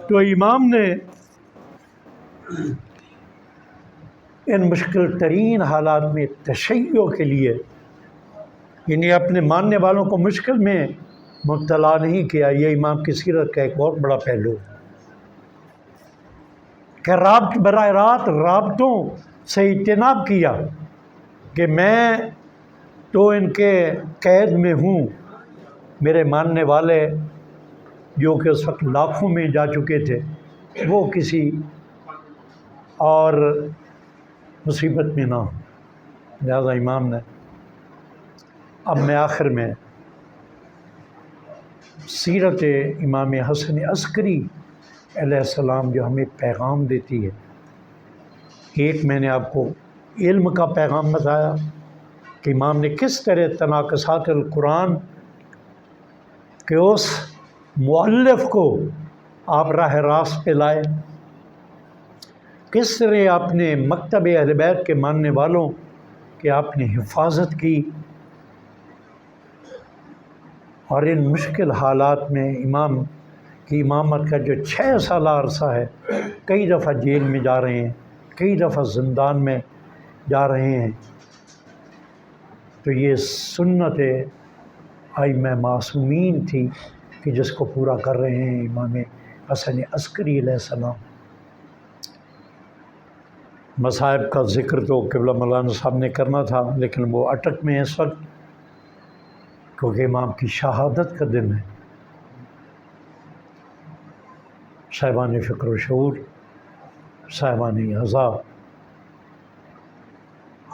تو امام نے ان مشکل ترین حالات میں تشیع کے لیے یعنی اپنے ماننے والوں کو مشکل میں مبتلا نہیں کیا۔ یہ امام کی سیرت کا ایک بہت بڑا پہلو کہ براہ راست رابطوں سے اجتناب کیا کہ میں تو ان کے قید میں ہوں، میرے ماننے والے جو کہ اس وقت لاکھوں میں جا چکے تھے وہ کسی اور مصیبت میں نہ ہوں۔ لہذا امام نے اب میں آخر میں سیرت امام حسن عسکری علیہ السلام جو ہمیں پیغام دیتی ہے، ایک میں نے آپ کو علم کا پیغام بتایا کہ امام نے کس طرح تناقضات القرآن کہ اس مؤلف کو آپ راہ راست پہ لائے، کس طرح اپنے مکتب اہل بیت کے ماننے والوں کہ آپ نے حفاظت کی، اور ان مشکل حالات میں امام کی امامت کا جو 6 سالہ عرصہ ہے، کئی دفعہ جیل میں جا رہے ہیں، کئی دفعہ زندان میں جا رہے ہیں، تو یہ سنت ائمہ معصومین تھی کہ جس کو پورا کر رہے ہیں امام حسن عسکری علیہ السلام۔ مصائب کا ذکر تو قبلہ مولانا صاحب نے کرنا تھا، لیکن وہ اٹک میں اس وقت کیونکہ امام کی شہادت کا دن ہے۔ صاحبان فکر و شعور، صاحبان عزا،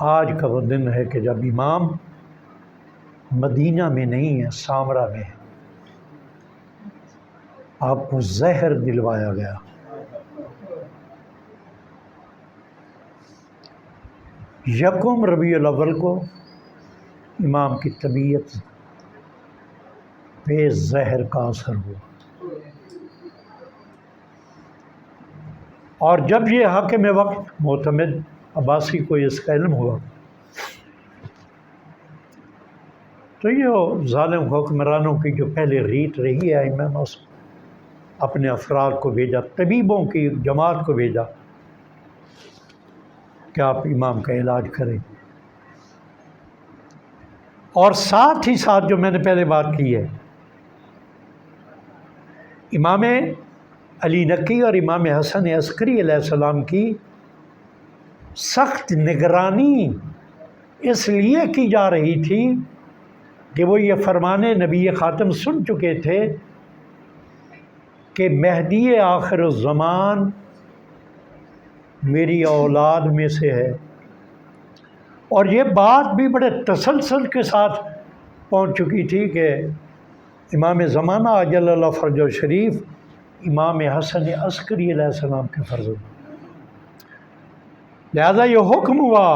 آج کا وہ دن ہے کہ جب امام مدینہ میں نہیں ہے، سامرا میں ہے، آپ کو زہر دلوایا گیا۔ یکم ربیع الاول کو امام کی طبیعت پہ زہر کا اثر ہوا، اور جب یہ حاکم وقت معتمد عباسی کو اس کا علم ہوا تو یہ ظالم حکمرانوں کی جو پہلے ریت رہی ہے، امام نے اپنے افراد کو بھیجا، طبیبوں کی جماعت کو بھیجا کہ آپ امام کا علاج کریں، اور ساتھ ہی ساتھ جو میں نے پہلے بات کی ہے، امام علی نقی اور امام حسن عسکری علیہ السلام کی سخت نگرانی اس لیے کی جا رہی تھی کہ وہ یہ فرمان نبی خاتم سن چکے تھے کہ مہدی آخر الزمان میری اولاد میں سے ہے، اور یہ بات بھی بڑے تسلسل کے ساتھ پہنچ چکی تھی کہ امام زمانہ اجل اللہ فرجہ شریف امام حسن عسکری علیہ السلام کے فرزند، لہذا یہ حکم ہوا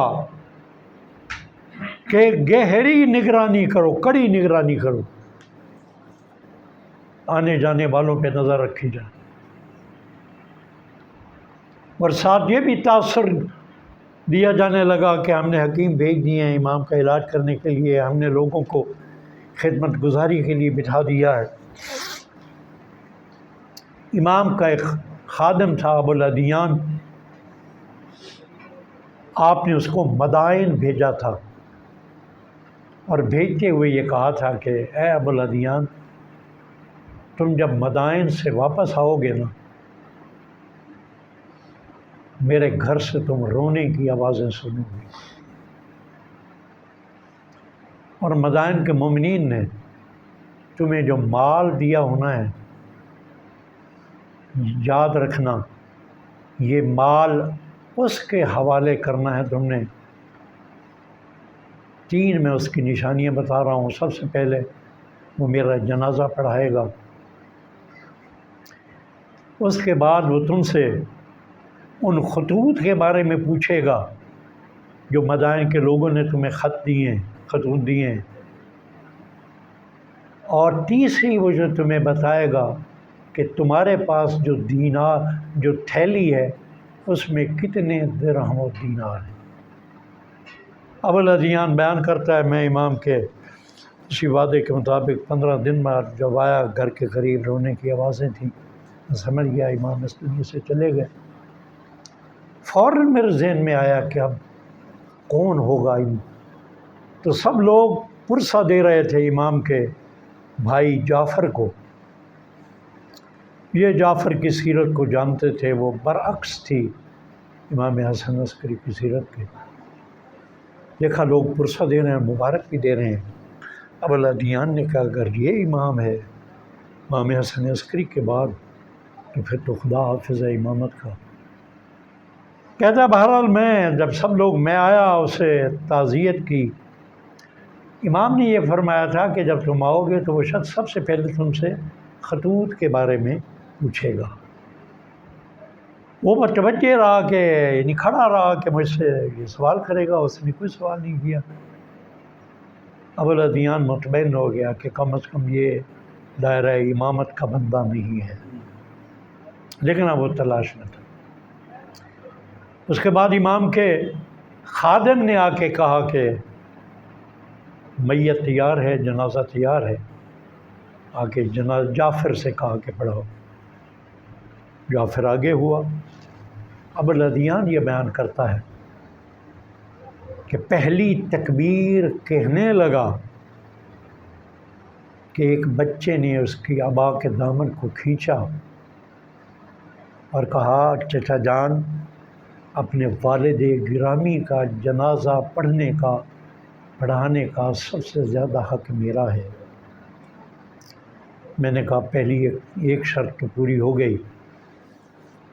کہ گہری نگرانی کرو، کڑی نگرانی کرو، آنے جانے والوں پہ نظر رکھی جائے، اور ساتھ یہ بھی تاثر دیا جانے لگا کہ ہم نے حکیم بھیج دیے ہیں امام کا علاج کرنے کے لیے، ہم نے لوگوں کو خدمت گزاری کے لیے بٹھا دیا ہے۔ امام کا ایک خادم تھا ابو الادیان، آپ نے اس کو مدائن بھیجا تھا، اور بھیجتے ہوئے یہ کہا تھا کہ اے ابو الادیان، تم جب مدائن سے واپس آؤ گے نا، میرے گھر سے تم رونے کی آوازیں سنو گے، اور مدائن کے مومنین نے تمہیں جو مال دیا ہونا ہے، یاد رکھنا یہ مال اس کے حوالے کرنا ہے تم نے۔ 3 میں اس کی نشانیاں بتا رہا ہوں۔ سب سے پہلے وہ میرا جنازہ پڑھائے گا، اس کے بعد وہ تم سے ان خطوط کے بارے میں پوچھے گا جو مدائن کے لوگوں نے تمہیں خطوط دیے ہیں، اور تیسری وہ جو تمہیں بتائے گا کہ تمہارے پاس جو دینار جو تھیلی ہے اس میں کتنے درہم و دینار ہیں۔ ابو الادیان بیان کرتا ہے میں امام کے اسی وعدے کے مطابق 15 دن بعد جب آیا، گھر کے قریب رونے کی آوازیں تھیں، میں سمجھ گیا امام اس دنیا سے چلے گئے۔ فوراً میرے ذہن میں آیا کہ اب کون ہوگا تو سب لوگ پرسہ دے رہے تھے امام کے بھائی جعفر کو۔ یہ جعفر کی سیرت کو جانتے تھے، وہ برعکس تھی امام حسن عسکری کی سیرت کے۔ دیکھا لوگ پرسہ دے رہے ہیں، مبارک بھی دے رہے ہیں۔ ابوالعدیان نے کہا اگر یہ امام ہے امام حسن عسکری کے بعد تو پھر تو خدا حافظ ہے امامت کا۔ کہتا بہرحال میں آیا اسے تعزیت کی۔ امام نے یہ فرمایا تھا کہ جب تم آؤ گے تو وہ شخص سب سے پہلے تم سے خطوط کے بارے میں پوچھے گا۔ وہ متوجہ رہا کہ یعنی کھڑا رہا کہ مجھ سے یہ سوال کرے گا، اس نے کوئی سوال نہیں کیا۔ ابوالعدیان مطمئن ہو گیا کہ کم از کم یہ دائرہ امامت کا بندہ نہیں ہے، لیکن اب وہ تلاش میں تھا۔ اس کے بعد امام کے خادم نے آ کے کہا کہ میت تیار ہے، جنازہ تیار ہے، آ کے جعفر سے کہا کہ پڑھاؤ۔ جعفر آگے ہوا۔ ابوالعدیان یہ بیان کرتا ہے کہ پہلی تکبیر کہنے لگا کہ ایک بچے نے اس کی ابا کے دامن کو کھینچا اور کہا چچا جان اپنے والد گرامی کا جنازہ پڑھانے کا سب سے زیادہ حق میرا ہے۔ میں نے کہا پہلی ایک شرط تو پوری ہو گئی۔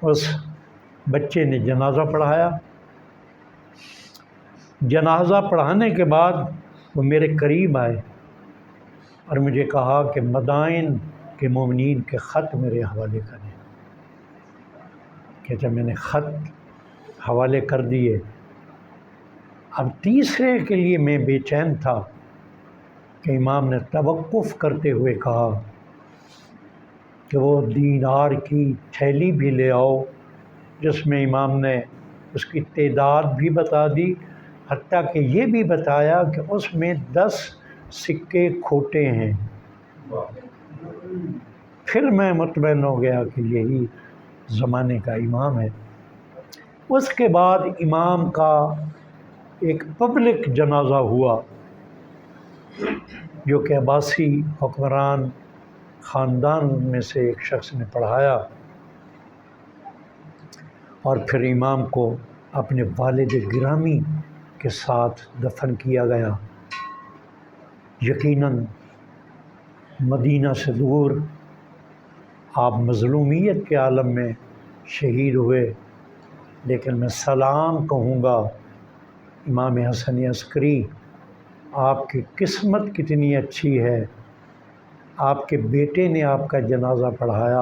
اس بچے نے جنازہ پڑھایا۔ جنازہ پڑھانے کے بعد وہ میرے قریب آئے اور مجھے کہا کہ مدائن کے مومنین کے خط میرے حوالے کریں۔ کہتا میں نے خط حوالے کر دیے۔ اب تیسرے کے لیے میں بے چین تھا کہ امام نے توقف کرتے ہوئے کہا کہ وہ دینار کی تھیلی بھی لے آؤ، جس میں امام نے اس کی تعداد بھی بتا دی، حتیٰ کہ یہ بھی بتایا کہ اس میں 10 سکے کھوٹے ہیں۔ پھر میں مطمئن ہو گیا کہ یہی زمانے کا امام ہے۔ اس کے بعد امام کا ایک پبلک جنازہ ہوا جو کہ عباسی حکمران خاندان میں سے ایک شخص نے پڑھایا، اور پھر امام کو اپنے والد گرامی کے ساتھ دفن کیا گیا۔ یقیناً مدینہ سے دور آپ مظلومیت کے عالم میں شہید ہوئے، لیکن میں سلام کہوں گا امام حسن عسکری، آپ کی قسمت کتنی اچھی ہے، آپ کے بیٹے نے آپ کا جنازہ پڑھایا،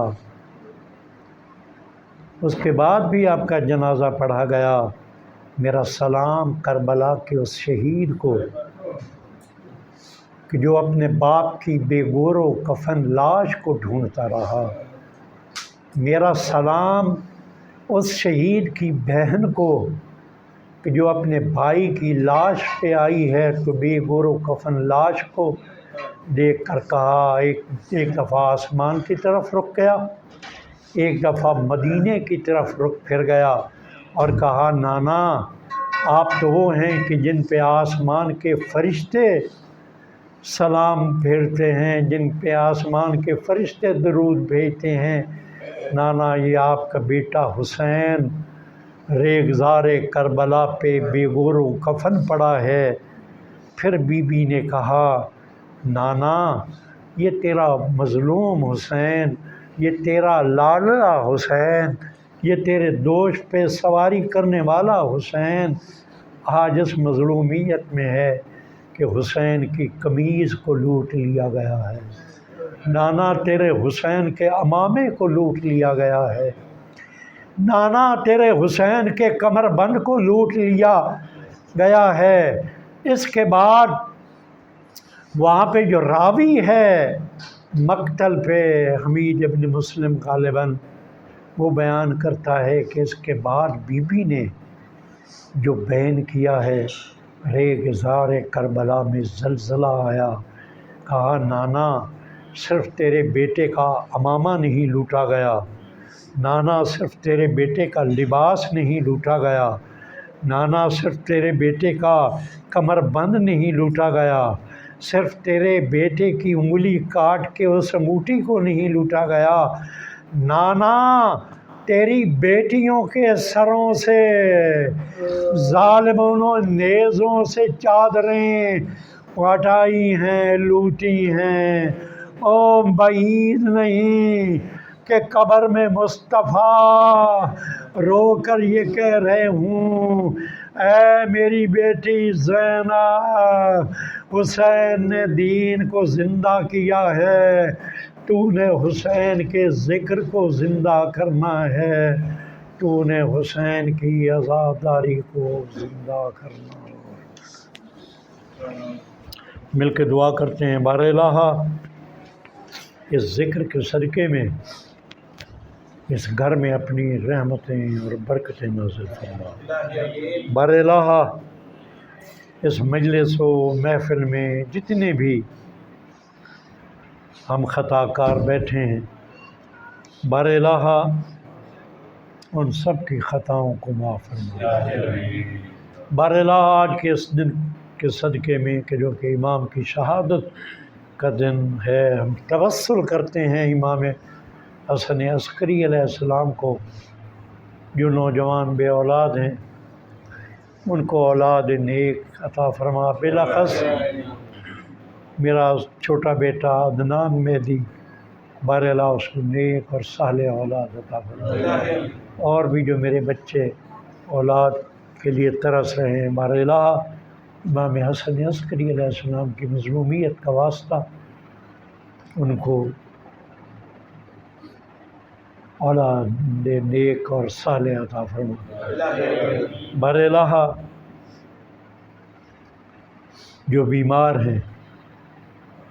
اس کے بعد بھی آپ کا جنازہ پڑھا گیا۔ میرا سلام کربلا کے اس شہید کو کہ جو اپنے باپ کی بے گور و کفن لاش کو ڈھونڈتا رہا۔ میرا سلام اس شہید کی بہن کو کہ جو اپنے بھائی کی لاش پہ آئی ہے تو بے گور و کفن لاش کو دیکھ کر کہا، ایک دفعہ آسمان کی طرف رخ گیا، ایک دفعہ مدینے کی طرف رخ پھر گیا اور کہا نانا آپ تو وہ ہیں کہ جن پہ آسمان کے فرشتے سلام پھیرتے ہیں، جن پہ آسمان کے فرشتے درود بھیجتے ہیں۔ نانا یہ آپ کا بیٹا حسین ریگزار کربلا پہ بے گور و کفن پڑا ہے۔ پھر بی بی نے کہا نانا یہ تیرا مظلوم حسین، یہ تیرا لاڈلا حسین، یہ تیرے دوش پہ سواری کرنے والا حسین آج اس مظلومیت میں ہے کہ حسین کی قمیض کو لوٹ لیا گیا ہے، نانا تیرے حسین کے عمامے کو لوٹ لیا گیا ہے، نانا تیرے حسین کے کمر بند کو لوٹ لیا گیا ہے۔ اس کے بعد وہاں پہ جو راوی ہے مقتل پہ حمید ابن مسلم غالباً، وہ بیان کرتا ہے کہ اس کے بعد بی بی نے جو بیان کیا ہے ریگزار کربلا میں زلزلہ آیا، کہا نانا صرف تیرے بیٹے کا عمامہ نہیں لوٹا گیا نانا صرف تیرے بیٹے کا لباس نہیں لوٹا گیا، نانا صرف تیرے بیٹے کا کمر بند نہیں لوٹا گیا، صرف تیرے بیٹے کی انگلی کاٹ کے اس انگوٹھی کو نہیں لوٹا گیا، نانا تیری بیٹیوں کے سروں سے ظالموں نے نیزوں سے چادریں اٹھائی ہیں، لوٹی ہیں۔ او بعید نہیں کہ قبر میں مصطفیٰ رو کر یہ کہہ رہے ہوں، اے میری بیٹی زینب، حسین نے دین کو زندہ کیا ہے، تو نے حسین کے ذکر کو زندہ کرنا ہے، تو نے حسین کی عزاداری کو زندہ کرنا ہے۔ مل کے دعا کرتے ہیں، بار الہ اس ذکر کے صدقے میں اس گھر میں اپنی رحمتیں اور برکتیں نازل فرما۔ بار الہ اس مجلس و محفل میں جتنے بھی ہم خطا کار بیٹھے ہیں، بار الہ ان سب کی خطاؤں کو معاف فرما۔ بار الہ آج کے اس دن کے صدقے میں کہ جو کہ امام کی شہادت کا دن ہے، ہم توسل کرتے ہیں امام حسن عسکری علیہ السلام کو، جو نوجوان بے اولاد ہیں ان کو اولاد نیک عطا فرما۔ بالاخص میرا چھوٹا بیٹا عدنان مہدی، بار الہ اس کو نیک اور صالح اولاد عطا فرما، اور بھی جو میرے بچے اولاد کے لیے ترس رہے ہیں، بار الہ امام حسن عسکری علیہ السلام کی مظلومیت کا واسطہ ان کو اولاد نیک اور صالح عطا فرما۔ بار الہ جو بیمار ہیں،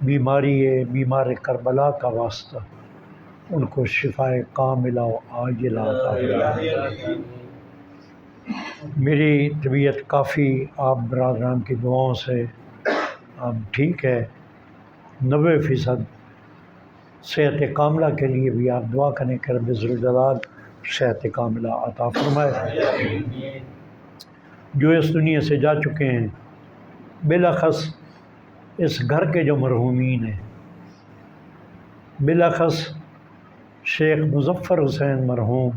بیمار کربلا کا واسطہ ان کو شفاء کاملہ و عاجلہ عطا فرما۔ میری طبیعت کافی آپ برادران کی دعاؤں سے اب ٹھیک ہے، 90% صحت کاملہ کے لیے بھی آپ دعا کریں کہ رب ذوالجلال صحت کاملہ عطا فرمائے۔ جو اس دنیا سے جا چکے ہیں، بالاخص اس گھر کے جو مرحومین ہیں، بالاخص شیخ مظفر حسین مرحوم،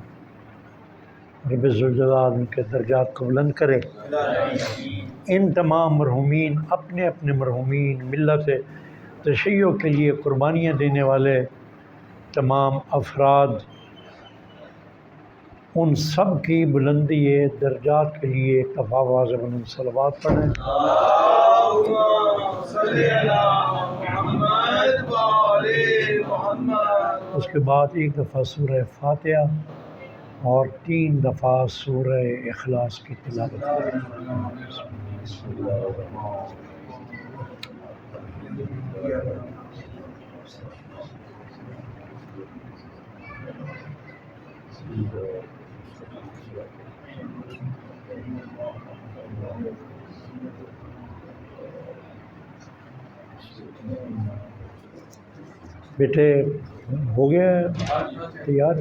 رب ذوالجلال ان کے درجات کو بلند کرے۔ ان تمام مرحومین، اپنے اپنے مرحومین، ملت تشیع کے لیے قربانیاں دینے والے تمام افراد، ان سب کی بلندی درجات کے لیے کفا واضح بلند صلوات پڑھیں۔ اس کے بعد ایک دفعہ سورہ فاتحہ اور 3 دفعہ سورہ اخلاص کی تلاوت کریں۔ بیٹے ہو گیا تیار؟